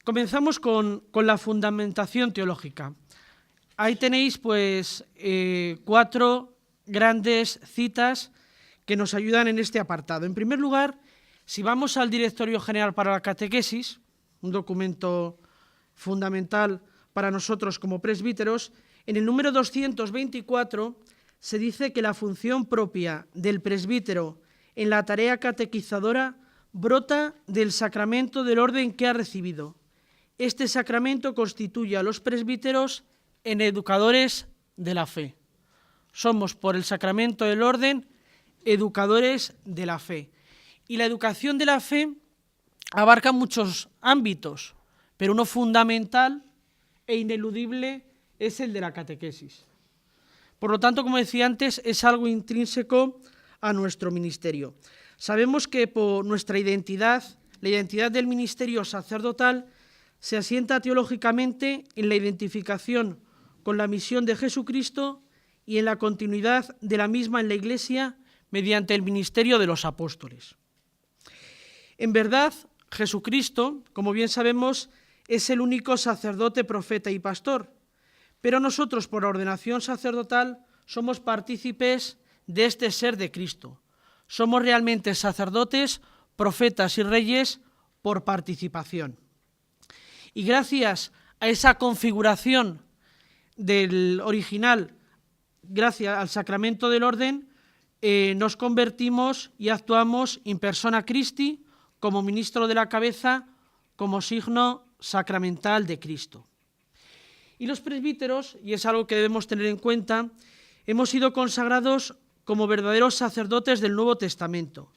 Comenzamos con la fundamentación teológica. Ahí tenéis pues 4 grandes citas que nos ayudan en este apartado. En primer lugar, si vamos al Directorio General para la Catequesis, un documento fundamental para nosotros como presbíteros, en el número 224 se dice que la función propia del presbítero en la tarea catequizadora brota del sacramento del orden que ha recibido. Este sacramento constituye a los presbíteros en educadores de la fe. Somos, por el sacramento del orden, educadores de la fe. Y la educación de la fe abarca muchos ámbitos, pero uno fundamental e ineludible es el de la catequesis. Por lo tanto, como decía antes, es algo intrínseco a nuestro ministerio. Sabemos que por nuestra identidad, la identidad del ministerio sacerdotal, se asienta teológicamente en la identificación con la misión de Jesucristo y en la continuidad de la misma en la Iglesia mediante el ministerio de los apóstoles. En verdad, Jesucristo, como bien sabemos, es el único sacerdote, profeta y pastor, pero nosotros, por la ordenación sacerdotal, somos partícipes de este ser de Cristo. Somos realmente sacerdotes, profetas y reyes por participación. Y gracias a esa configuración del original, gracias al sacramento del orden, nos convertimos y actuamos in persona Christi, como ministro de la cabeza, como signo sacramental de Cristo. Y los presbíteros, y es algo que debemos tener en cuenta, hemos sido consagrados como verdaderos sacerdotes del Nuevo Testamento.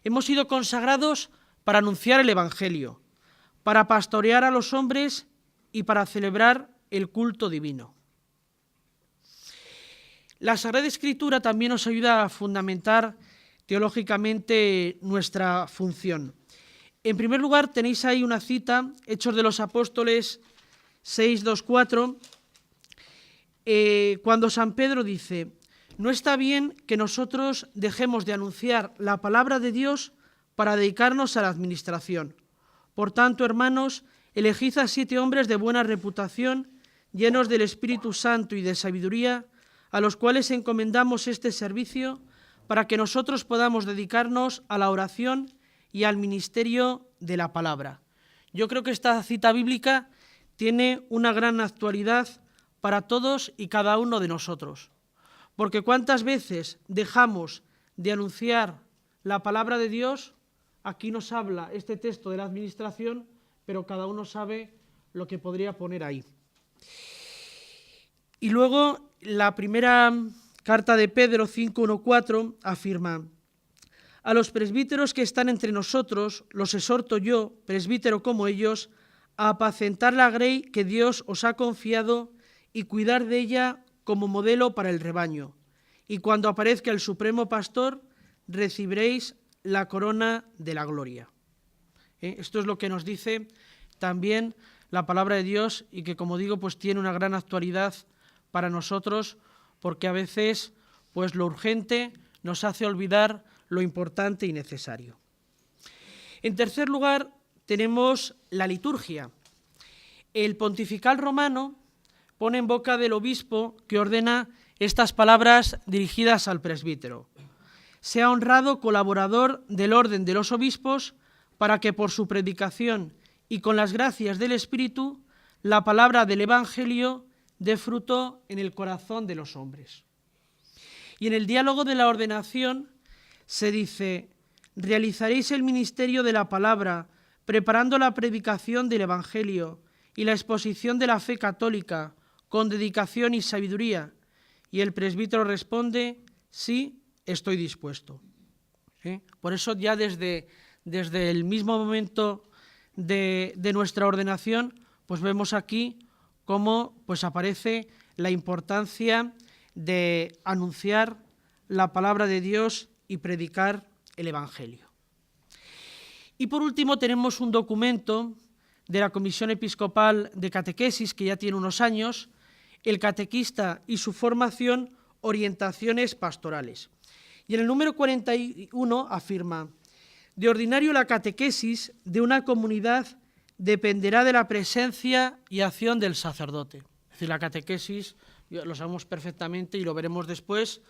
Hemos sido consagrados para anunciar el Evangelio, para pastorear a los hombres y para celebrar el culto divino. La Sagrada Escritura también nos ayuda a fundamentar teológicamente nuestra función. En primer lugar, tenéis ahí una cita, Hechos de los Apóstoles 6:2-4, cuando San Pedro dice: no está bien que nosotros dejemos de anunciar la palabra de Dios para dedicarnos a la administración. Por tanto, hermanos, elegid a 7 hombres de buena reputación, llenos del Espíritu Santo y de sabiduría, a los cuales encomendamos este servicio, para que nosotros podamos dedicarnos a la oración y al ministerio de la palabra. Yo creo que esta cita bíblica tiene una gran actualidad para todos y cada uno de nosotros, porque cuántas veces dejamos de anunciar la palabra de Dios. Aquí nos habla este texto de la administración, pero cada uno sabe lo que podría poner ahí. Y luego la primera carta de Pedro 5:1-4 afirma: a los presbíteros que están entre nosotros los exhorto yo, presbítero como ellos, a apacentar la grey que Dios os ha confiado y cuidar de ella como modelo para el rebaño. Y cuando aparezca el Supremo Pastor, recibiréis la corona de la gloria. Esto es lo que nos dice también la palabra de Dios y que, como digo, pues tiene una gran actualidad para nosotros, porque a veces pues lo urgente nos hace olvidar lo importante y necesario. En tercer lugar, tenemos la liturgia. El pontifical romano pone en boca del obispo que ordena estas palabras dirigidas al presbítero: sea honrado colaborador del orden de los obispos, para que por su predicación y con las gracias del Espíritu, la palabra del Evangelio dé fruto en el corazón de los hombres. Y en el diálogo de la ordenación se dice: realizaréis el ministerio de la palabra, preparando la predicación del Evangelio y la exposición de la fe católica, con dedicación y sabiduría. Y el presbítero responde: sí, estoy dispuesto. Por eso ya desde el mismo momento de nuestra ordenación, pues vemos aquí cómo pues aparece la importancia de anunciar la palabra de Dios y predicar el Evangelio. Y por último tenemos un documento de la Comisión Episcopal de Catequesis, que ya tiene unos años, el catequista y su formación, orientaciones pastorales. Y en el número 41 afirma: de ordinario la catequesis de una comunidad dependerá de la presencia y acción del sacerdote. Es decir, la catequesis, lo sabemos perfectamente y lo veremos después,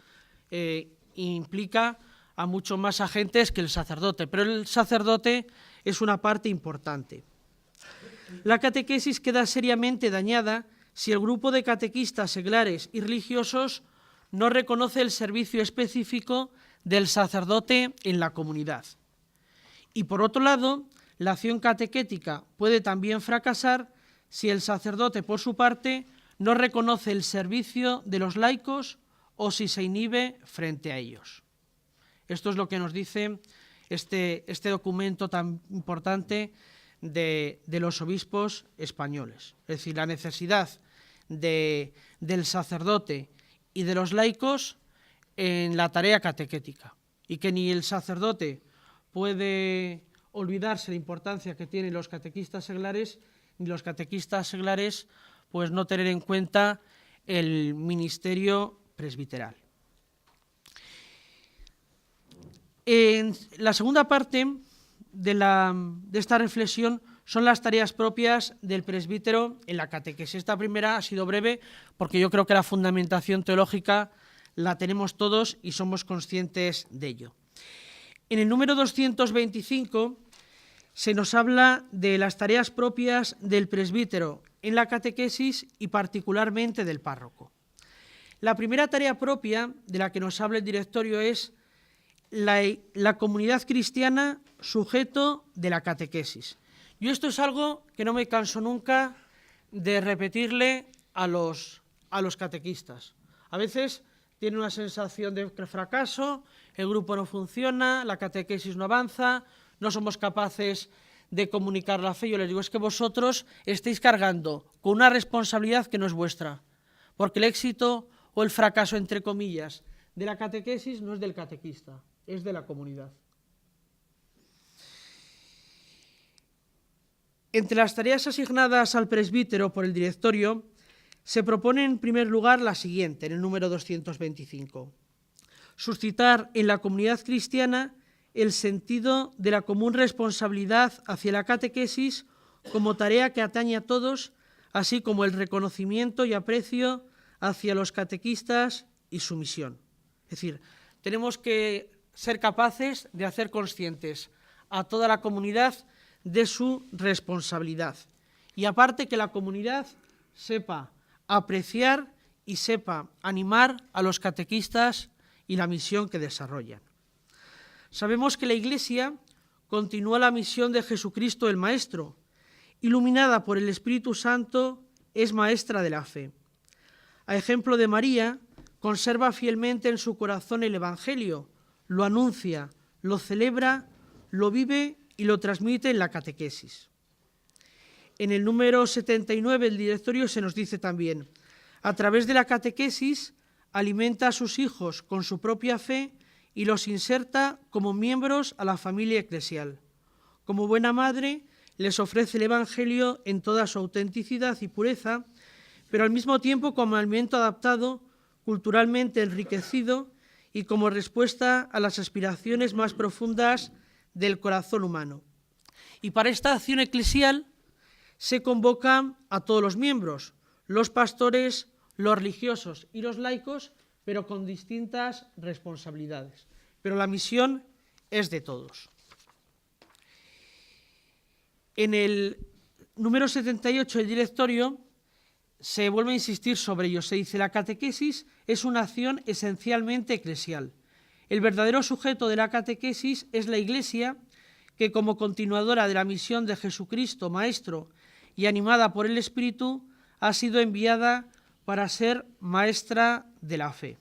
implica a muchos más agentes que el sacerdote, pero el sacerdote es una parte importante. La catequesis queda seriamente dañada si el grupo de catequistas seglares y religiosos no reconoce el servicio específico del sacerdote en la comunidad. Y por otro lado, la acción catequética puede también fracasar si el sacerdote, por su parte, no reconoce el servicio de los laicos o si se inhibe frente a ellos. Esto es lo que nos dice este documento tan importante de los obispos españoles. Es decir, la necesidad del sacerdote y de los laicos en la tarea catequética, y que ni el sacerdote puede olvidarse de la importancia que tienen los catequistas seglares, ni los catequistas seglares pues no tener en cuenta el ministerio presbiteral. En la segunda parte de esta reflexión son las tareas propias del presbítero en la catequesis. Esta primera ha sido breve porque yo creo que la fundamentación teológica la tenemos todos y somos conscientes de ello. En el número 225 se nos habla de las tareas propias del presbítero en la catequesis y particularmente del párroco. La primera tarea propia de la que nos habla el directorio es la comunidad cristiana sujeto de la catequesis. Yo esto es algo que no me canso nunca de repetirle a los catequistas. A veces tienen una sensación de fracaso, el grupo no funciona, la catequesis no avanza, no somos capaces de comunicar la fe. Yo les digo, es que vosotros estáis cargando con una responsabilidad que no es vuestra, porque el éxito o el fracaso, entre comillas, de la catequesis no es del catequista, es de la comunidad. Entre las tareas asignadas al presbítero por el directorio, se propone en primer lugar la siguiente, en el número 225. Suscitar en la comunidad cristiana el sentido de la común responsabilidad hacia la catequesis como tarea que atañe a todos, así como el reconocimiento y aprecio hacia los catequistas y su misión. Es decir, tenemos que ser capaces de hacer conscientes a toda la comunidad de su responsabilidad. Y aparte que la comunidad sepa apreciar y sepa animar a los catequistas y la misión que desarrollan. Sabemos que la Iglesia continúa la misión de Jesucristo el Maestro. Iluminada por el Espíritu Santo, es maestra de la fe. A ejemplo de María, conserva fielmente en su corazón el Evangelio, lo anuncia, lo celebra, lo vive y lo transmite en la catequesis. En el número 79 del directorio se nos dice también, a través de la catequesis alimenta a sus hijos con su propia fe y los inserta como miembros a la familia eclesial. Como buena madre, les ofrece el Evangelio en toda su autenticidad y pureza, pero al mismo tiempo como alimento adaptado, culturalmente enriquecido y como respuesta a las aspiraciones más profundas del corazón humano. Y para esta acción eclesial se convoca a todos los miembros, los pastores, los religiosos y los laicos, pero con distintas responsabilidades. Pero la misión es de todos. En el número 78 del directorio se vuelve a insistir sobre ello. Se dice, la catequesis es una acción esencialmente eclesial. El verdadero sujeto de la catequesis es la Iglesia, que como continuadora de la misión de Jesucristo, Maestro, y animada por el Espíritu, ha sido enviada para ser maestra de la fe.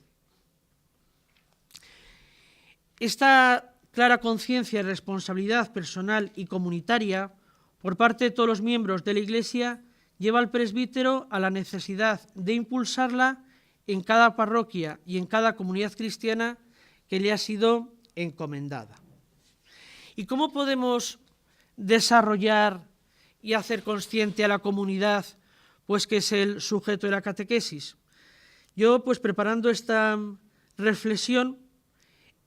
Esta clara conciencia y responsabilidad personal y comunitaria por parte de todos los miembros de la Iglesia lleva al presbítero a la necesidad de impulsarla en cada parroquia y en cada comunidad cristiana que le ha sido encomendada. ¿Y cómo podemos desarrollar y hacer consciente a la comunidad pues que es el sujeto de la catequesis? Yo, pues preparando esta reflexión,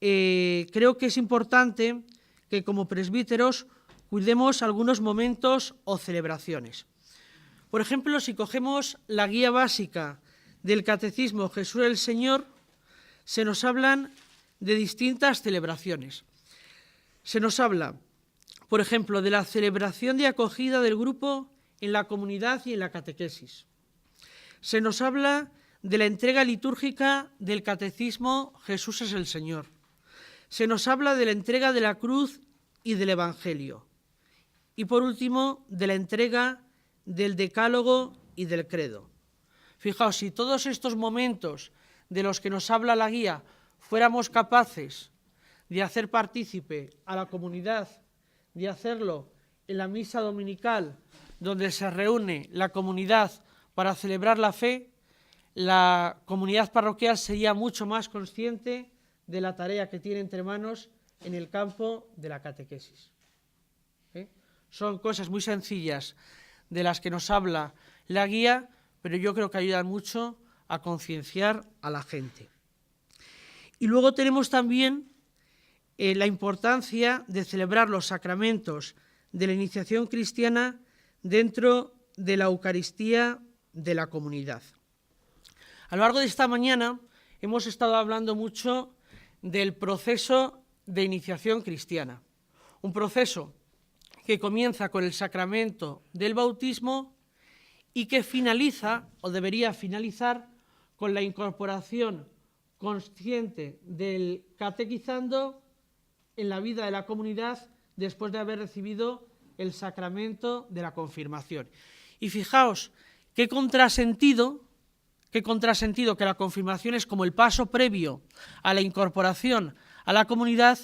creo que es importante que como presbíteros cuidemos algunos momentos o celebraciones. Por ejemplo, si cogemos la guía básica del Catecismo Jesús el Señor, se nos hablan de distintas celebraciones. Se nos habla, por ejemplo, de la celebración de acogida del grupo en la comunidad y en la catequesis. Se nos habla de la entrega litúrgica del Catecismo Jesús es el Señor. Se nos habla de la entrega de la cruz y del Evangelio. Y por último, de la entrega del Decálogo y del Credo. Fijaos, si todos estos momentos de los que nos habla la guía fuéramos capaces de hacer partícipe a la comunidad, de hacerlo en la misa dominical, donde se reúne la comunidad para celebrar la fe, la comunidad parroquial sería mucho más consciente de la tarea que tiene entre manos en el campo de la catequesis. Son cosas muy sencillas de las que nos habla la guía, pero yo creo que ayudan mucho a concienciar a la gente. Y luego tenemos también la importancia de celebrar los sacramentos de la iniciación cristiana dentro de la Eucaristía de la comunidad. A lo largo de esta mañana hemos estado hablando mucho del proceso de iniciación cristiana, un proceso que comienza con el sacramento del bautismo y que finaliza, o debería finalizar, con la incorporación consciente del catequizando en la vida de la comunidad después de haber recibido el sacramento de la confirmación. Y fijaos, qué contrasentido que la confirmación es como el paso previo a la incorporación a la comunidad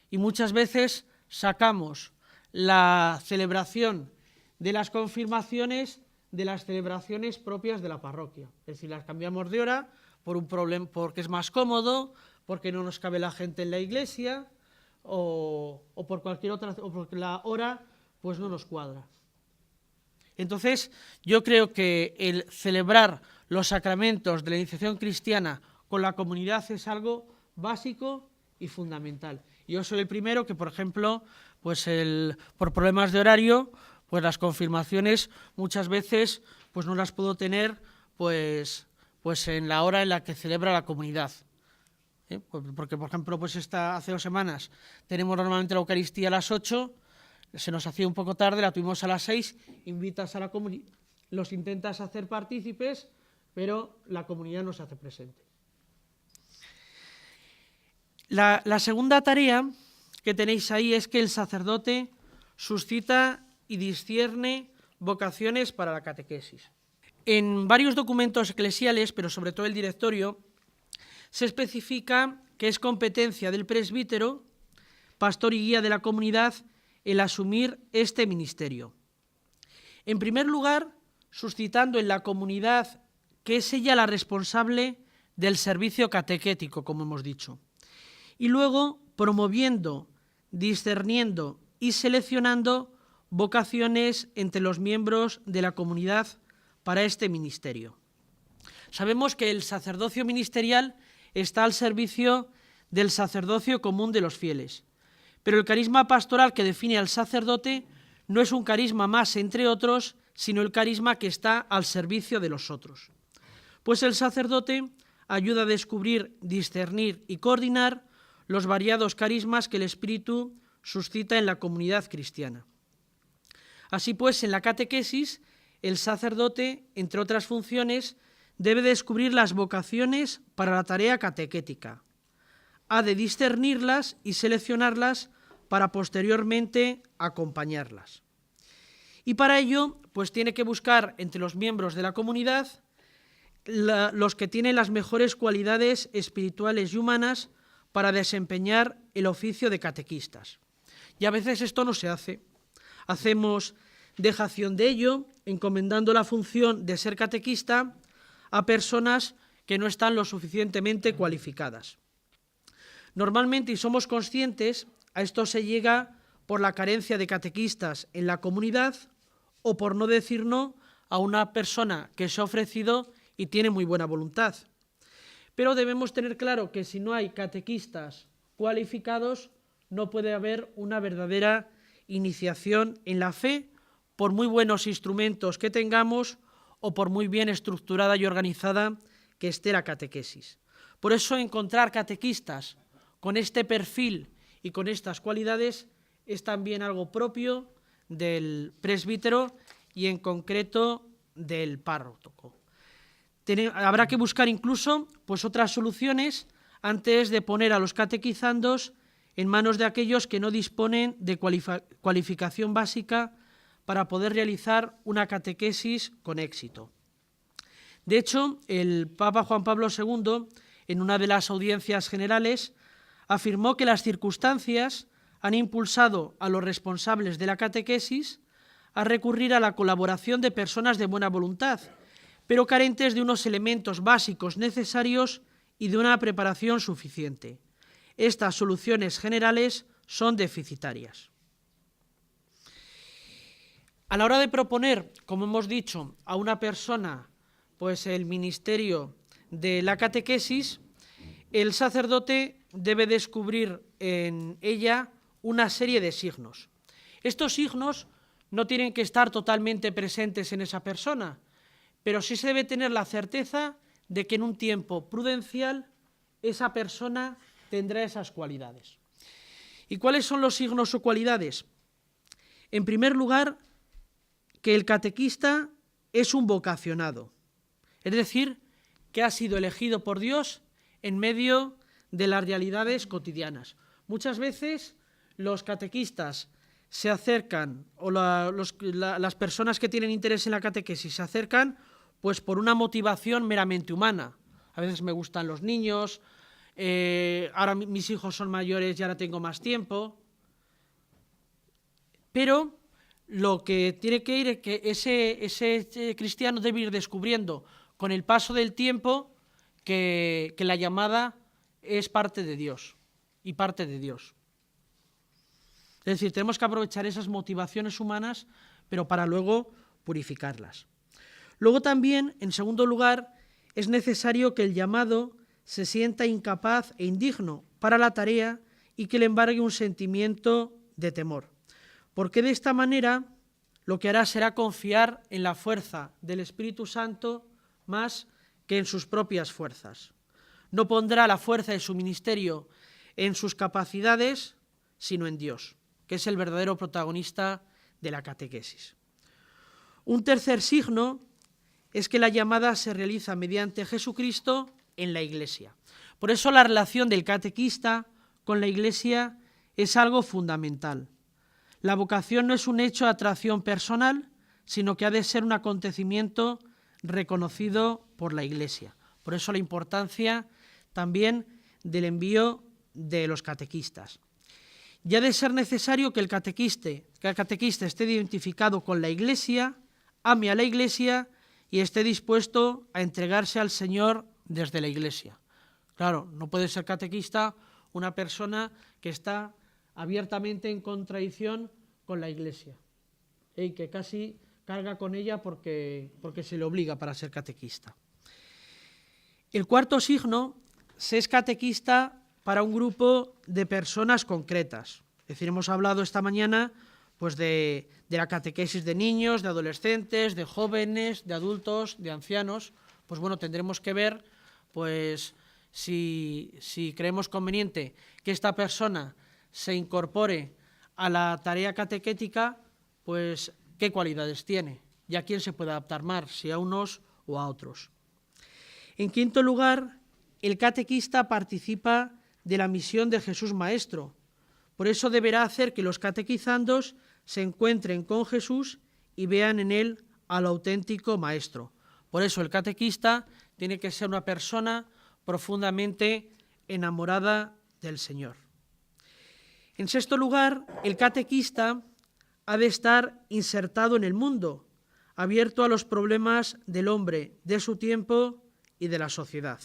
y muchas veces sacamos la celebración de las confirmaciones de las celebraciones propias de la parroquia. Es decir, las cambiamos de hora por un problema, porque es más cómodo, porque no nos cabe la gente en la iglesia o por cualquier otra, o porque la hora pues no nos cuadra. Entonces, yo creo que el celebrar los sacramentos de la iniciación cristiana con la comunidad es algo básico y fundamental. Yo soy el primero que, por ejemplo, pues por problemas de horario, pues las confirmaciones muchas veces pues no las puedo tener pues en la hora en la que celebra la comunidad. Porque, por ejemplo, pues hace 2 semanas tenemos normalmente la Eucaristía a las 8, se nos hacía un poco tarde, la tuvimos a las 6, invitas a la comunidad, los intentas hacer partícipes, pero la comunidad no se hace presente. La segunda tarea que tenéis ahí es que el sacerdote suscita y discierne vocaciones para la catequesis. En varios documentos eclesiales, pero sobre todo el directorio, se especifica que es competencia del presbítero, pastor y guía de la comunidad, el asumir este ministerio. En primer lugar, suscitando en la comunidad que es ella la responsable del servicio catequético, como hemos dicho, y luego promoviendo, discerniendo y seleccionando vocaciones entre los miembros de la comunidad para este ministerio. Sabemos que el sacerdocio ministerial está al servicio del sacerdocio común de los fieles, pero el carisma pastoral que define al sacerdote no es un carisma más entre otros, sino el carisma que está al servicio de los otros. Pues el sacerdote ayuda a descubrir, discernir y coordinar los variados carismas que el Espíritu suscita en la comunidad cristiana. Así pues, en la catequesis, el sacerdote, entre otras funciones, debe descubrir las vocaciones para la tarea catequética. Ha de discernirlas y seleccionarlas para posteriormente acompañarlas. Y para ello, pues tiene que buscar entre los miembros de la comunidad los que tienen las mejores cualidades espirituales y humanas para desempeñar el oficio de catequistas. Y a veces esto no se hace. Hacemos dejación de ello, encomendando la función de ser catequista a personas que no están lo suficientemente cualificadas. Normalmente, y somos conscientes, a esto se llega por la carencia de catequistas en la comunidad o por no decir no a una persona que se ha ofrecido y tiene muy buena voluntad. Pero debemos tener claro que si no hay catequistas cualificados, no puede haber una verdadera iniciación en la fe, por muy buenos instrumentos que tengamos o por muy bien estructurada y organizada que esté la catequesis. Por eso encontrar catequistas con este perfil y con estas cualidades es también algo propio del presbítero y en concreto del párroco. Habrá que buscar incluso pues, otras soluciones antes de poner a los catequizandos en manos de aquellos que no disponen de cualificación básica para poder realizar una catequesis con éxito. De hecho, el Papa Juan Pablo II, en una de las audiencias generales, afirmó que las circunstancias han impulsado a los responsables de la catequesis a recurrir a la colaboración de personas de buena voluntad, pero carentes de unos elementos básicos necesarios y de una preparación suficiente. Estas soluciones generales son deficitarias. A la hora de proponer, como hemos dicho, a una persona pues el ministerio de la catequesis, el sacerdote debe descubrir en ella una serie de signos. Estos signos no tienen que estar totalmente presentes en esa persona, pero sí se debe tener la certeza de que en un tiempo prudencial esa persona tendrá esas cualidades. ¿Y cuáles son los signos o cualidades? En primer lugar, que el catequista es un vocacionado, es decir, que ha sido elegido por Dios en medio de las realidades cotidianas. Muchas veces los catequistas se acercan, o las personas que tienen interés en la catequesis se acercan pues por una motivación meramente humana. A veces me gustan los niños, ahora mis hijos son mayores y ahora tengo más tiempo. Pero lo que tiene que ir es que ese cristiano debe ir descubriendo con el paso del tiempo que la llamada es parte de Dios y parte de Dios. Es decir, tenemos que aprovechar esas motivaciones humanas, pero para luego purificarlas. Luego también, en segundo lugar, es necesario que el llamado se sienta incapaz e indigno para la tarea y que le embargue un sentimiento de temor, porque de esta manera lo que hará será confiar en la fuerza del Espíritu Santo más que en sus propias fuerzas. No pondrá la fuerza de su ministerio en sus capacidades, sino en Dios, que es el verdadero protagonista de la catequesis. Un tercer signo es que la llamada se realiza mediante Jesucristo en la Iglesia. Por eso la relación del catequista con la Iglesia es algo fundamental. La vocación no es un hecho de atracción personal, sino que ha de ser un acontecimiento reconocido por la Iglesia. Por eso la importancia también del envío de los catequistas. Y ha de ser necesario que el catequista esté identificado con la Iglesia, ame a la Iglesia y esté dispuesto a entregarse al Señor desde la Iglesia. Claro, no puede ser catequista una persona que está abiertamente en contradicción con la Iglesia y que casi carga con ella porque se le obliga para ser catequista. El cuarto signo, se es catequista para un grupo de personas concretas. Es decir, hemos hablado esta mañana pues de la catequesis de niños, de adolescentes, de jóvenes, de adultos, de ancianos. Pues bueno, tendremos que ver pues si creemos conveniente que esta persona se incorpore a la tarea catequética, pues qué cualidades tiene y a quién se puede adaptar más, si a unos o a otros. En quinto lugar, el catequista participa de la misión de Jesús Maestro. Por eso deberá hacer que los catequizandos se encuentren con Jesús y vean en él al auténtico Maestro. Por eso el catequista tiene que ser una persona profundamente enamorada del Señor. En sexto lugar, el catequista ha de estar insertado en el mundo, abierto a los problemas del hombre, de su tiempo y de la sociedad.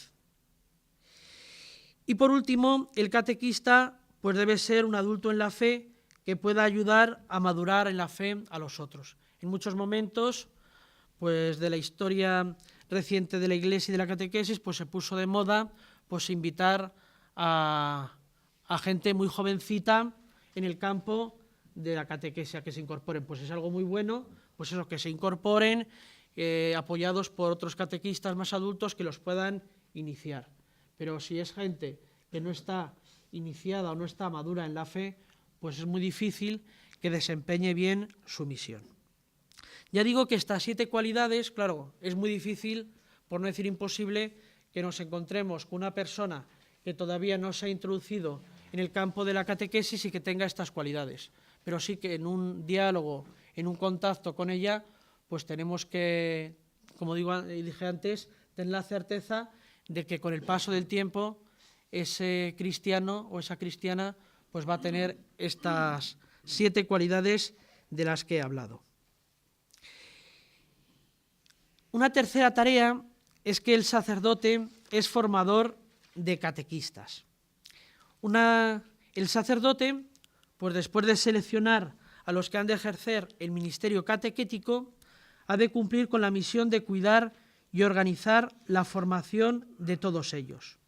Y por último, el catequista pues debe ser un adulto en la fe que pueda ayudar a madurar en la fe a los otros. En muchos momentos pues, de la historia reciente de la Iglesia y de la catequesis pues, se puso de moda pues, invitar a gente muy jovencita en el campo de la catequesis a que se incorporen. Pues es algo muy bueno, pues eso, que se incorporen apoyados por otros catequistas más adultos que los puedan iniciar. Pero si es gente que no está iniciada o no está madura en la fe, pues es muy difícil que desempeñe bien su misión. Ya digo que estas 7 cualidades, claro, es muy difícil, por no decir imposible, que nos encontremos con una persona que todavía no se ha introducido en el campo de la catequesis y que tenga estas cualidades. Pero sí que en un diálogo, en un contacto con ella, pues tenemos que, como dije antes, tener la certeza de que con el paso del tiempo ese cristiano o esa cristiana pues va a tener estas 7 cualidades de las que he hablado. Una tercera tarea es que el sacerdote es formador de catequistas. El sacerdote, pues después de seleccionar a los que han de ejercer el ministerio catequético, ha de cumplir con la misión de cuidar y organizar la formación de todos ellos.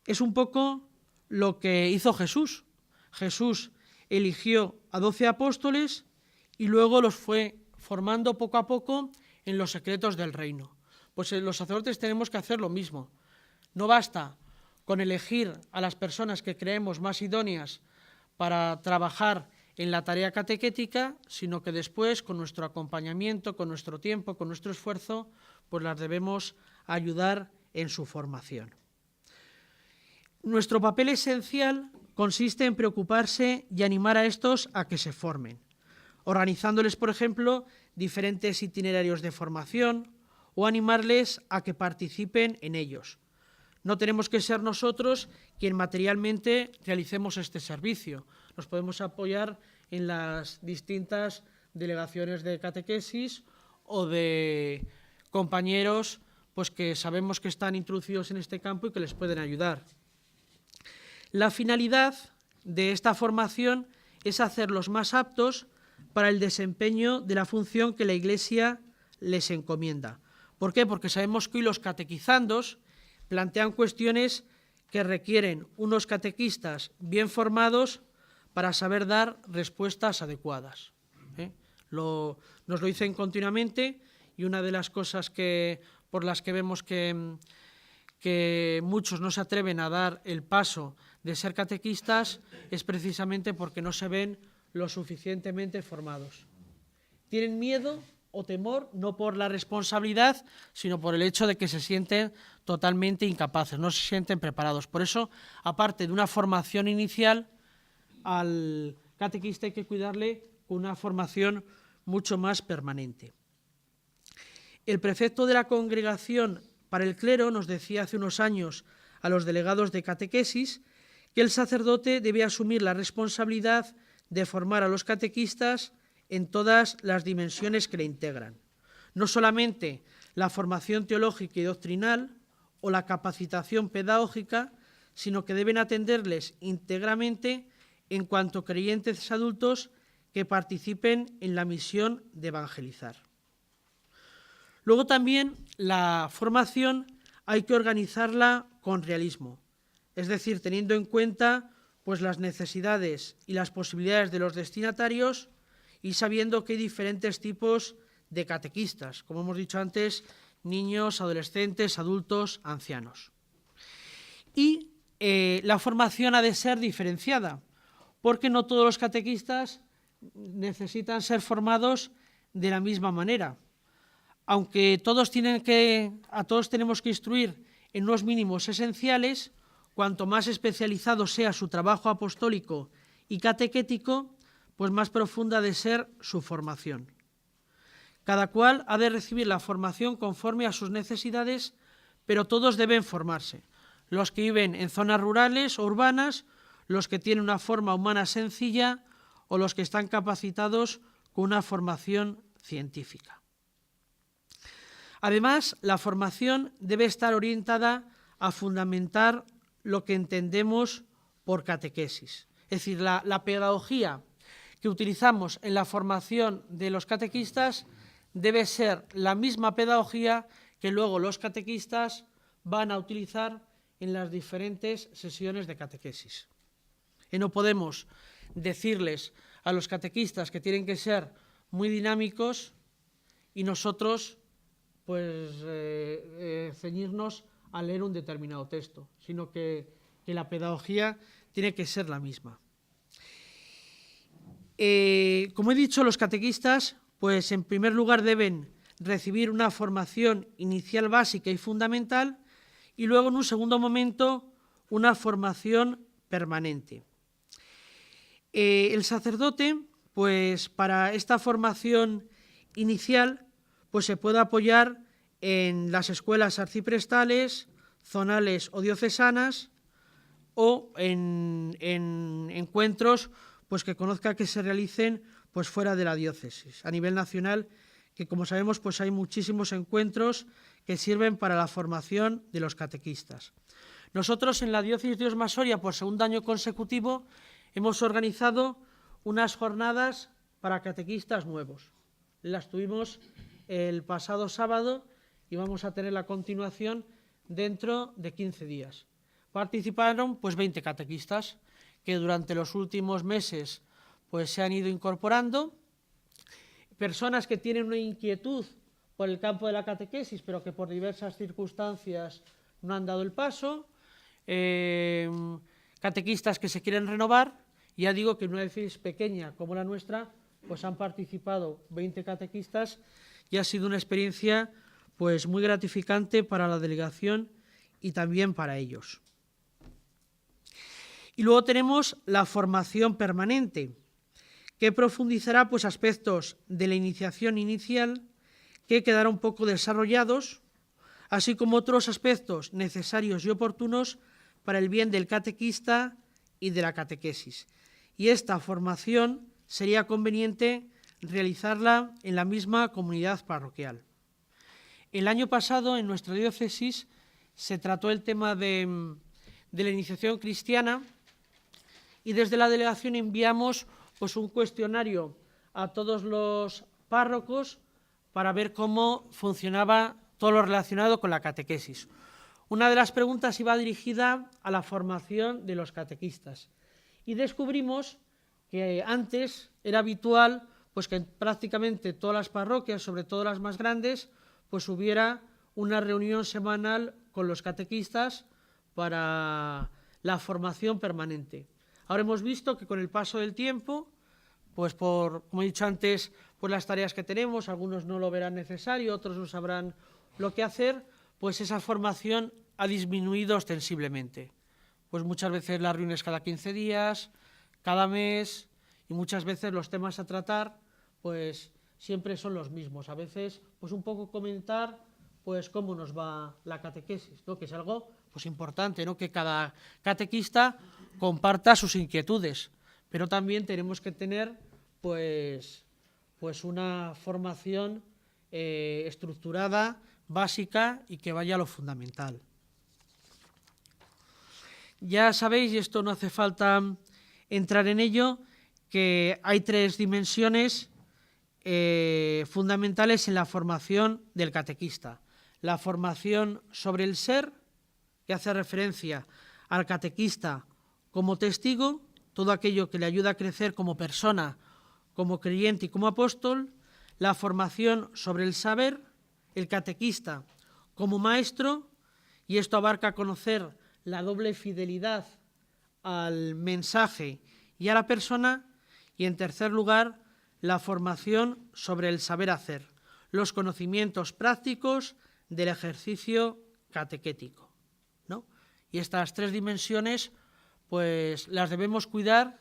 Es un poco lo que hizo Jesús. Jesús eligió a 12 apóstoles y luego los fue formando poco a poco en los secretos del reino. Pues los sacerdotes tenemos que hacer lo mismo. No basta con elegir a las personas que creemos más idóneas para trabajar en la tarea catequética, sino que después, con nuestro acompañamiento, con nuestro tiempo, con nuestro esfuerzo, pues las debemos ayudar en su formación. Nuestro papel esencial consiste en preocuparse y animar a estos a que se formen, organizándoles, por ejemplo, diferentes itinerarios de formación o animarles a que participen en ellos. No tenemos que ser nosotros quien materialmente realicemos este servicio. Nos podemos apoyar en las distintas delegaciones de catequesis o de compañeros pues que sabemos que están introducidos en este campo y que les pueden ayudar. La finalidad de esta formación es hacerlos más aptos para el desempeño de la función que la Iglesia les encomienda. ¿Por qué? Porque sabemos que hoy los catequizandos plantean cuestiones que requieren unos catequistas bien formados para saber dar respuestas adecuadas. Nos lo dicen continuamente y una de las cosas por las que vemos que muchos no se atreven a dar el paso de ser catequistas es precisamente porque no se ven lo suficientemente formados. Tienen miedo o temor, no por la responsabilidad, sino por el hecho de que se sienten totalmente incapaces, no se sienten preparados. Por eso, aparte de una formación inicial, al catequista hay que cuidarle con una formación mucho más permanente. El prefecto de la Congregación para el Clero nos decía hace unos años a los delegados de catequesis que el sacerdote debe asumir la responsabilidad de formar a los catequistas en todas las dimensiones que le integran. No solamente la formación teológica y doctrinal o la capacitación pedagógica, sino que deben atenderles íntegramente en cuanto creyentes adultos que participen en la misión de evangelizar. Luego también la formación hay que organizarla con realismo, es decir, teniendo en cuenta pues, las necesidades y las posibilidades de los destinatarios y sabiendo que hay diferentes tipos de catequistas, como hemos dicho antes, niños, adolescentes, adultos, ancianos. Y la formación ha de ser diferenciada, porque no todos los catequistas necesitan ser formados de la misma manera. Aunque a todos tenemos que instruir en unos mínimos esenciales, cuanto más especializado sea su trabajo apostólico y catequético, pues más profunda ha de ser su formación. Cada cual ha de recibir la formación conforme a sus necesidades, pero todos deben formarse. Los que viven en zonas rurales o urbanas, los que tienen una forma humana sencilla o los que están capacitados con una formación científica. Además, la formación debe estar orientada a fundamentar lo que entendemos por catequesis. Es decir, la pedagogía que utilizamos en la formación de los catequistas debe ser la misma pedagogía que luego los catequistas van a utilizar en las diferentes sesiones de catequesis. Y no podemos decirles a los catequistas que tienen que ser muy dinámicos y nosotros pues ceñirnos a leer un determinado texto, sino que la pedagogía tiene que ser la misma. Como he dicho, los catequistas, pues en primer lugar deben recibir una formación inicial básica y fundamental y luego en un segundo momento una formación permanente. El sacerdote, pues para esta formación inicial, pues se puede apoyar en las escuelas arciprestales, zonales o diocesanas o en encuentros pues que conozca que se realicen pues fuera de la diócesis. A nivel nacional, que como sabemos pues hay muchísimos encuentros que sirven para la formación de los catequistas. Nosotros en la diócesis de Osma Soria, por segundo año consecutivo, hemos organizado unas jornadas para catequistas nuevos. Las tuvimos el pasado sábado y vamos a tener la continuación dentro de 15 días. Participaron pues 20 catequistas que durante los últimos meses pues se han ido incorporando, personas que tienen una inquietud por el campo de la catequesis, pero que por diversas circunstancias no han dado el paso, catequistas que se quieren renovar. Ya digo que en una diócesis pequeña como la nuestra, pues han participado 20 catequistas y ha sido una experiencia pues muy gratificante para la delegación y también para ellos. Y luego tenemos la formación permanente, que profundizará pues aspectos de la iniciación inicial que quedarán un poco desarrollados, así como otros aspectos necesarios y oportunos para el bien del catequista y de la catequesis. Y esta formación sería conveniente realizarla en la misma comunidad parroquial. El año pasado en nuestra diócesis se trató el tema de la iniciación cristiana y desde la delegación enviamos pues un cuestionario a todos los párrocos para ver cómo funcionaba todo lo relacionado con la catequesis. Una de las preguntas iba dirigida a la formación de los catequistas y descubrimos que antes era habitual pues que prácticamente todas las parroquias, sobre todo las más grandes, pues hubiera una reunión semanal con los catequistas para la formación permanente. Ahora hemos visto que con el paso del tiempo, pues como he dicho antes, por las tareas que tenemos, algunos no lo verán necesario, otros no sabrán lo que hacer, pues esa formación ha disminuido ostensiblemente. Pues muchas veces las reuniones cada 15 días, cada mes, y muchas veces los temas a tratar, pues siempre son los mismos. A veces, pues un poco comentar, pues cómo nos va la catequesis, ¿no? Que es algo pues importante, ¿no? Que cada catequista comparta sus inquietudes, pero también tenemos que tener pues una formación estructurada, básica y que vaya a lo fundamental. Ya sabéis, y esto no hace falta entrar en ello, que hay 3 dimensiones fundamentales en la formación del catequista. La formación sobre el ser, que hace referencia al catequista como testigo, todo aquello que le ayuda a crecer como persona, como creyente y como apóstol. La formación sobre el saber, el catequista como maestro, y esto abarca conocer la doble fidelidad al mensaje y a la persona. Y en tercer lugar, la formación sobre el saber hacer, los conocimientos prácticos del ejercicio catequético, ¿no? Y estas 3 dimensiones pues las debemos cuidar,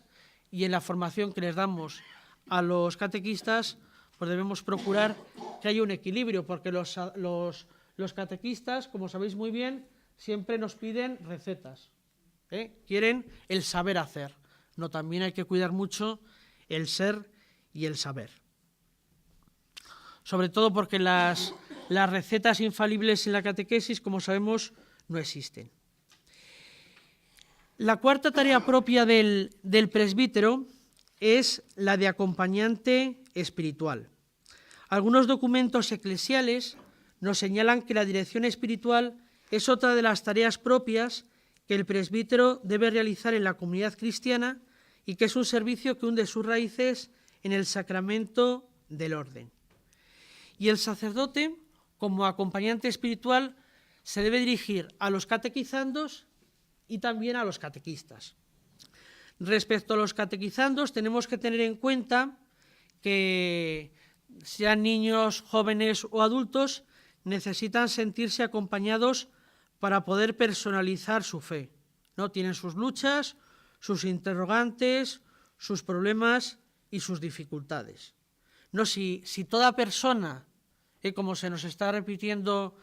y en la formación que les damos a los catequistas pues debemos procurar que haya un equilibrio, porque los catequistas, como sabéis muy bien, siempre nos piden recetas, quieren el saber hacer. No, también hay que cuidar mucho el ser y el saber. Sobre todo porque las recetas infalibles en la catequesis, como sabemos, no existen. La cuarta tarea propia del presbítero es la de acompañante espiritual. Algunos documentos eclesiales nos señalan que la dirección espiritual es otra de las tareas propias que el presbítero debe realizar en la comunidad cristiana y que es un servicio que hunde sus raíces en el sacramento del orden. Y el sacerdote, como acompañante espiritual, se debe dirigir a los catequizandos y también a los catequistas. Respecto a los catequizandos, tenemos que tener en cuenta que sean niños, jóvenes o adultos, necesitan sentirse acompañados para poder personalizar su fe, ¿no? Tienen sus luchas, sus interrogantes, sus problemas y sus dificultades. No, si toda persona, como se nos está repitiendo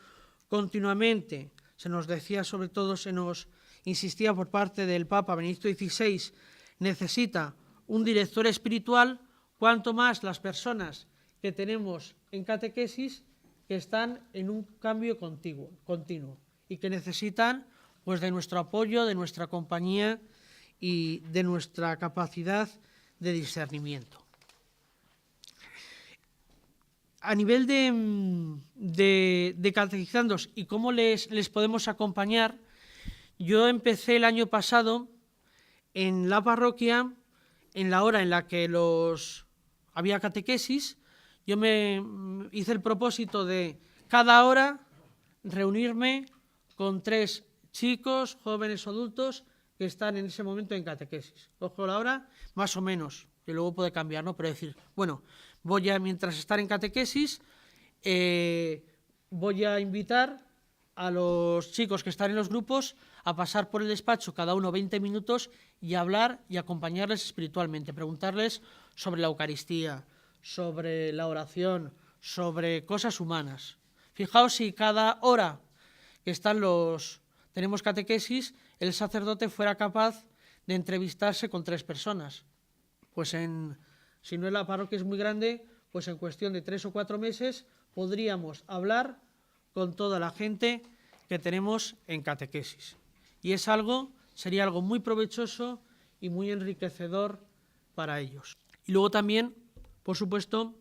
continuamente, se nos decía, sobre todo se nos insistía por parte del Papa Benedicto XVI, necesita un director espiritual, cuanto más las personas que tenemos en catequesis que están en un cambio continuo y que necesitan pues, de nuestro apoyo, de nuestra compañía y de nuestra capacidad de discernimiento. A nivel de catequizandos y cómo les podemos acompañar, yo empecé el año pasado en la parroquia, en la hora en la que había catequesis, yo me hice el propósito de cada hora reunirme con 3 chicos, jóvenes o adultos, que están en ese momento en catequesis. Ojo la hora, más o menos, que luego puede cambiar, ¿no? Pero decir, bueno, voy a, mientras estar en catequesis, voy a invitar a los chicos que están en los grupos a pasar por el despacho cada uno 20 minutos y hablar y acompañarles espiritualmente, preguntarles sobre la Eucaristía, sobre la oración, sobre cosas humanas. Fijaos si cada hora que tenemos catequesis, el sacerdote fuera capaz de entrevistarse con 3 personas. Pues si no la parroquia es muy grande, pues en cuestión de 3 o 4 meses podríamos hablar con toda la gente que tenemos en catequesis. Y sería algo muy provechoso y muy enriquecedor para ellos. Y luego también, por supuesto,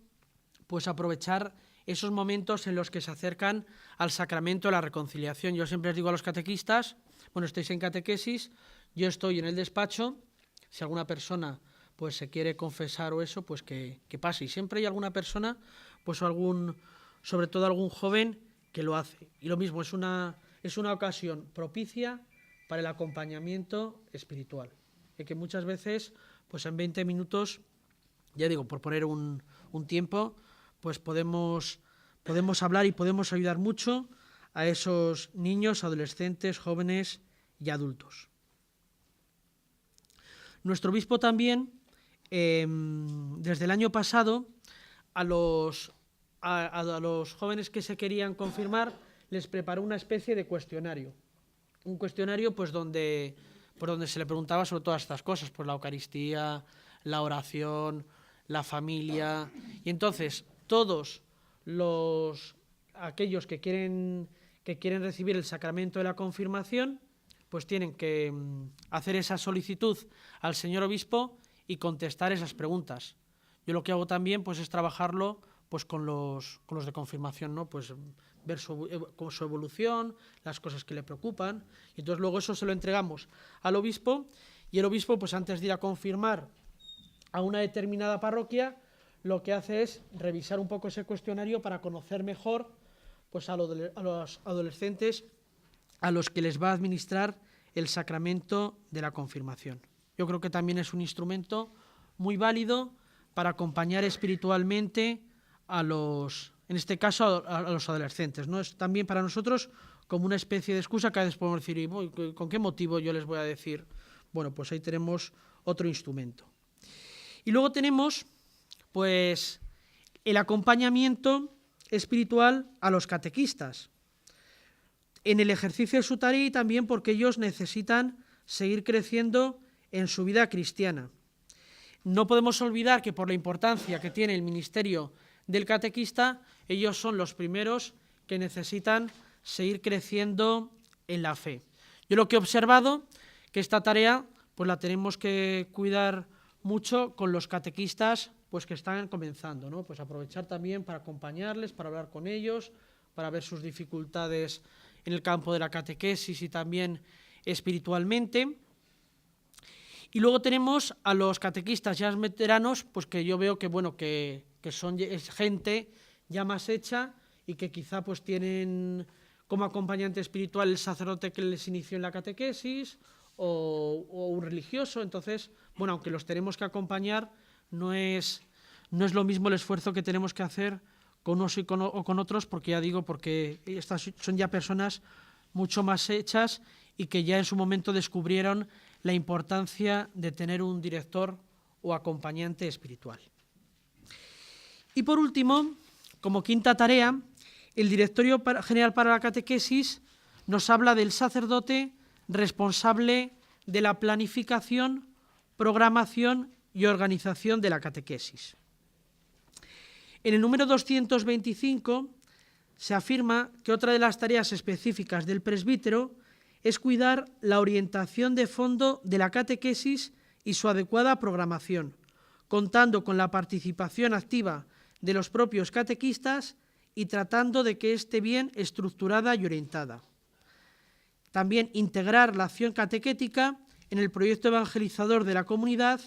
pues aprovechar esos momentos en los que se acercan al sacramento de la reconciliación. Yo siempre les digo a los catequistas, bueno, estáis en catequesis, yo estoy en el despacho, si alguna persona pues se quiere confesar o eso, pues que pase. Y siempre hay alguna persona, pues sobre todo algún joven, que lo hace. Y lo mismo, es una ocasión propicia para el acompañamiento espiritual. Y que muchas veces, pues en 20 minutos, ya digo, por poner un tiempo, pues podemos hablar y podemos ayudar mucho a esos niños, adolescentes, jóvenes y adultos. Nuestro obispo también, desde el año pasado, a los jóvenes que se querían confirmar, les preparó una especie de cuestionario. Un cuestionario pues donde se le preguntaba sobre todas estas cosas, pues la Eucaristía, la oración, la familia. Y entonces todos aquellos que quieren recibir el sacramento de la confirmación, pues tienen que hacer esa solicitud al señor obispo y contestar esas preguntas. Yo lo que hago también pues es trabajarlo pues con los de confirmación, ¿no? Pues ver su evolución, las cosas que le preocupan, y entonces luego eso se lo entregamos al obispo, y el obispo pues antes de ir a confirmar a una determinada parroquia, lo que hace es revisar un poco ese cuestionario para conocer mejor pues a los adolescentes a los que les va a administrar el sacramento de la confirmación. Yo creo que también es un instrumento muy válido para acompañar espiritualmente en este caso a los adolescentes, ¿no? Es también para nosotros como una especie de excusa que a veces podemos decir, ¿con qué motivo yo les voy a decir? Bueno, pues ahí tenemos otro instrumento. Y luego tenemos pues el acompañamiento espiritual a los catequistas en el ejercicio de su tarea y también porque ellos necesitan seguir creciendo en su vida cristiana. No podemos olvidar que por la importancia que tiene el ministerio del catequista, ellos son los primeros que necesitan seguir creciendo en la fe. Yo lo que he observado, que esta tarea pues la tenemos que cuidar mucho con los catequistas pues que están comenzando, ¿no? Pues aprovechar también para acompañarles, para hablar con ellos, para ver sus dificultades en el campo de la catequesis y también espiritualmente. Y luego tenemos a los catequistas ya veteranos, pues que yo veo que, bueno, que es gente ya más hecha y que quizá pues tienen como acompañante espiritual el sacerdote que les inició en la catequesis o un religioso. Entonces, bueno, aunque los tenemos que acompañar, no es lo mismo el esfuerzo que tenemos que hacer con unos o con otros, porque ya digo, porque estas son ya personas mucho más hechas y que ya en su momento descubrieron la importancia de tener un director o acompañante espiritual. Y por último, como quinta tarea, el Directorio General para la Catequesis nos habla del sacerdote responsable de la planificación, programación y organización de la catequesis. En el número 225 se afirma que otra de las tareas específicas del presbítero es cuidar la orientación de fondo de la catequesis y su adecuada programación, contando con la participación activa de los propios catequistas y tratando de que esté bien estructurada y orientada. También integrar la acción catequética en el proyecto evangelizador de la comunidad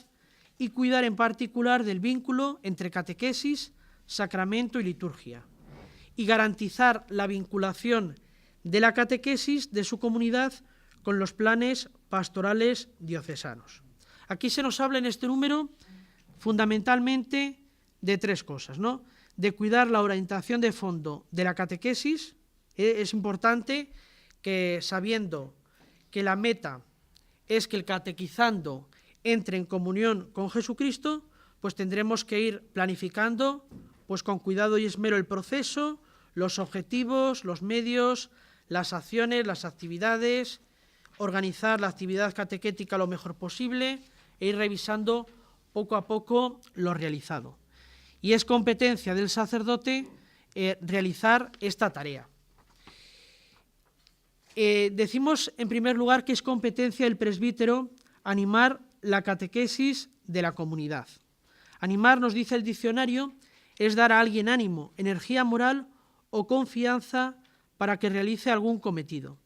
y cuidar en particular del vínculo entre catequesis, sacramento y liturgia, y garantizar la vinculación de la catequesis de su comunidad con los planes pastorales diocesanos. Aquí se nos habla en este número fundamentalmente de tres cosas, ¿no? De cuidar la orientación de fondo de la catequesis. Es importante que, sabiendo que la meta es que el catequizando entre en comunión con Jesucristo, pues tendremos que ir planificando pues con cuidado y esmero el proceso, los objetivos, los medios, las acciones, las actividades, organizar la actividad catequética lo mejor posible e ir revisando poco a poco lo realizado. Y es competencia del sacerdote realizar esta tarea. Decimos, en primer lugar, que es competencia del presbítero animar la catequesis de la comunidad. Animar, nos dice el diccionario, es dar a alguien ánimo, energía moral o confianza para que realice algún cometido.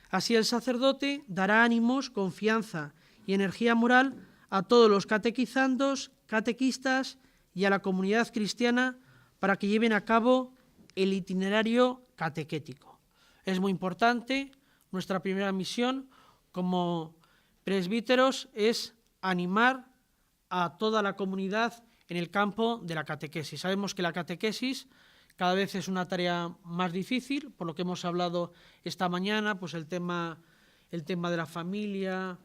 Así el sacerdote dará ánimos, confianza y energía moral a todos los catequizandos, catequistas y a la comunidad cristiana para que lleven a cabo el itinerario catequético. Es muy importante, nuestra primera misión como presbíteros es animar a toda la comunidad en el campo de la catequesis. Sabemos que la catequesis cada vez es una tarea más difícil, por lo que hemos hablado esta mañana, pues el tema de la familia,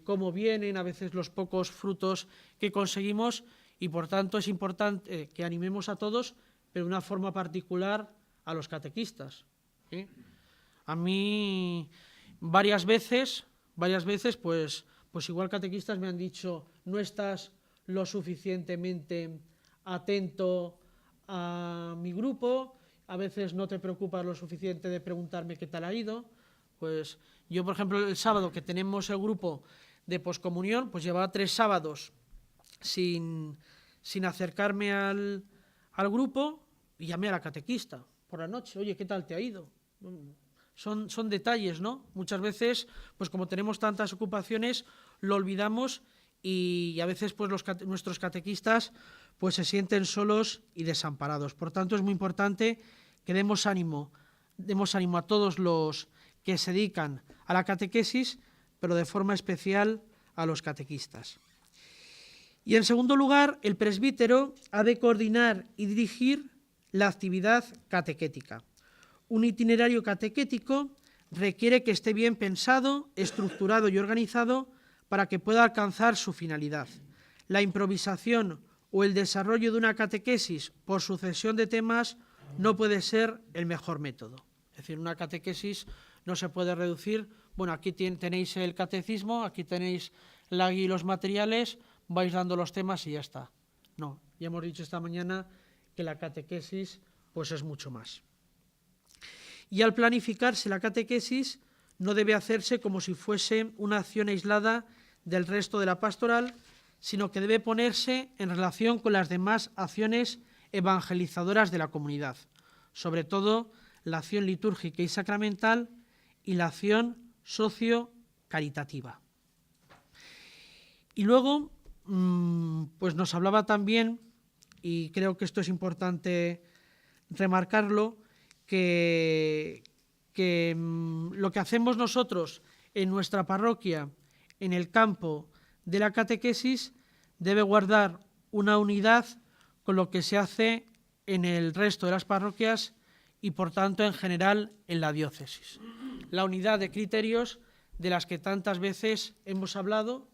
cómo vienen a veces los pocos frutos que conseguimos y por tanto es importante que animemos a todos, pero de una forma particular a los catequistas. ¿Sí? A mí varias veces pues igual catequistas me han dicho no estás lo suficientemente atento a mi grupo, a veces no te preocupas lo suficiente de preguntarme qué tal ha ido. Pues yo, por ejemplo, el sábado que tenemos el grupo de poscomunión, pues llevaba 3 sábados sin acercarme al grupo y llamé a la catequista por la noche. Oye, ¿qué tal te ha ido? Son detalles, ¿no? Muchas veces, pues como tenemos tantas ocupaciones, lo olvidamos y a veces pues nuestros catequistas pues se sienten solos y desamparados. Por tanto, es muy importante que demos ánimo a todos los que se dedican a la catequesis, pero de forma especial a los catequistas. Y en segundo lugar, el presbítero ha de coordinar y dirigir la actividad catequética. Un itinerario catequético requiere que esté bien pensado, estructurado y organizado para que pueda alcanzar su finalidad. La improvisación o el desarrollo de una catequesis por sucesión de temas no puede ser el mejor método. Es decir, una catequesis no se puede reducir, bueno, aquí tenéis el catecismo, aquí tenéis la guía y los materiales, vais dando los temas y ya está. No, ya hemos dicho esta mañana que la catequesis pues es mucho más. Y al planificarse la catequesis no debe hacerse como si fuese una acción aislada del resto de la pastoral, sino que debe ponerse en relación con las demás acciones evangelizadoras de la comunidad, sobre todo la acción litúrgica y sacramental y la acción socio-caritativa. Y luego, pues nos hablaba también, y creo que esto es importante remarcarlo, que lo que hacemos nosotros en nuestra parroquia, en el campo de la catequesis, debe guardar una unidad con lo que se hace en el resto de las parroquias y, por tanto, en general en la diócesis. La unidad de criterios de las que tantas veces hemos hablado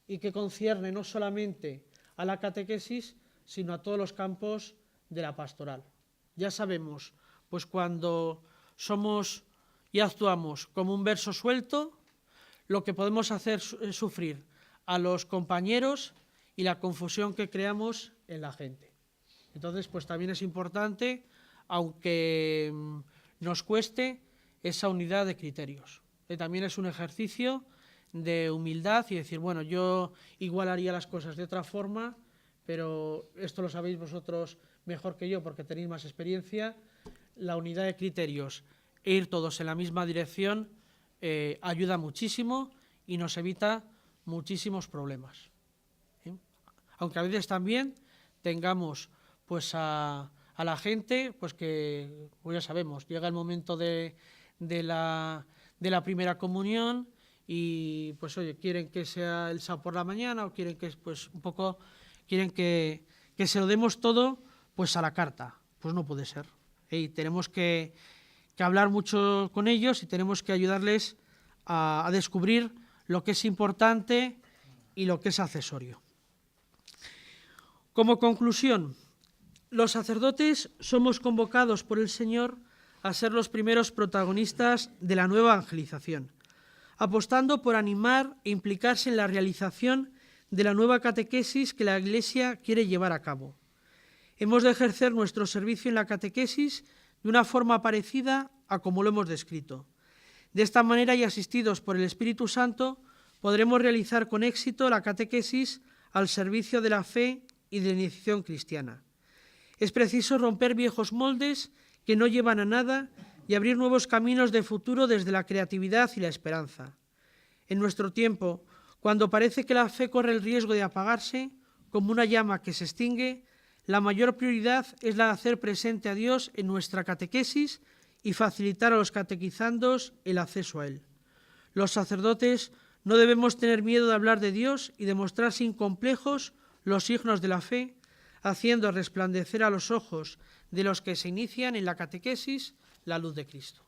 y que concierne no solamente a la catequesis, sino a todos los campos de la pastoral. Ya sabemos, pues cuando somos y actuamos como un verso suelto, lo que podemos hacer es sufrir a los compañeros y la confusión que creamos en la gente. Entonces, pues también es importante, aunque nos cueste, esa unidad de criterios. También es un ejercicio de humildad y decir, bueno, yo igual haría las cosas de otra forma, pero esto lo sabéis vosotros mejor que yo porque tenéis más experiencia. La unidad de criterios e ir todos en la misma dirección ayuda muchísimo y nos evita muchísimos problemas. Aunque a veces también tengamos pues a la gente, pues que pues ya sabemos, llega el momento de la primera comunión y pues oye, quieren que sea el sábado por la mañana o quieren que pues un poco quieren que se lo demos todo pues a la carta. Pues no puede ser. Y tenemos que hablar mucho con ellos y tenemos que ayudarles a descubrir lo que es importante y lo que es accesorio. Como conclusión, los sacerdotes somos convocados por el Señor a ser los primeros protagonistas de la nueva evangelización, apostando por animar e implicarse en la realización de la nueva catequesis que la Iglesia quiere llevar a cabo. Hemos de ejercer nuestro servicio en la catequesis de una forma parecida a como lo hemos descrito. De esta manera y asistidos por el Espíritu Santo, podremos realizar con éxito la catequesis al servicio de la fe y de la iniciación cristiana. Es preciso romper viejos moldes que no llevan a nada y abrir nuevos caminos de futuro desde la creatividad y la esperanza. En nuestro tiempo, cuando parece que la fe corre el riesgo de apagarse, como una llama que se extingue, la mayor prioridad es la de hacer presente a Dios en nuestra catequesis y facilitar a los catequizandos el acceso a Él. Los sacerdotes no debemos tener miedo de hablar de Dios y de mostrar sin complejos los signos de la fe, haciendo resplandecer a los ojos de los que se inician en la catequesis la luz de Cristo.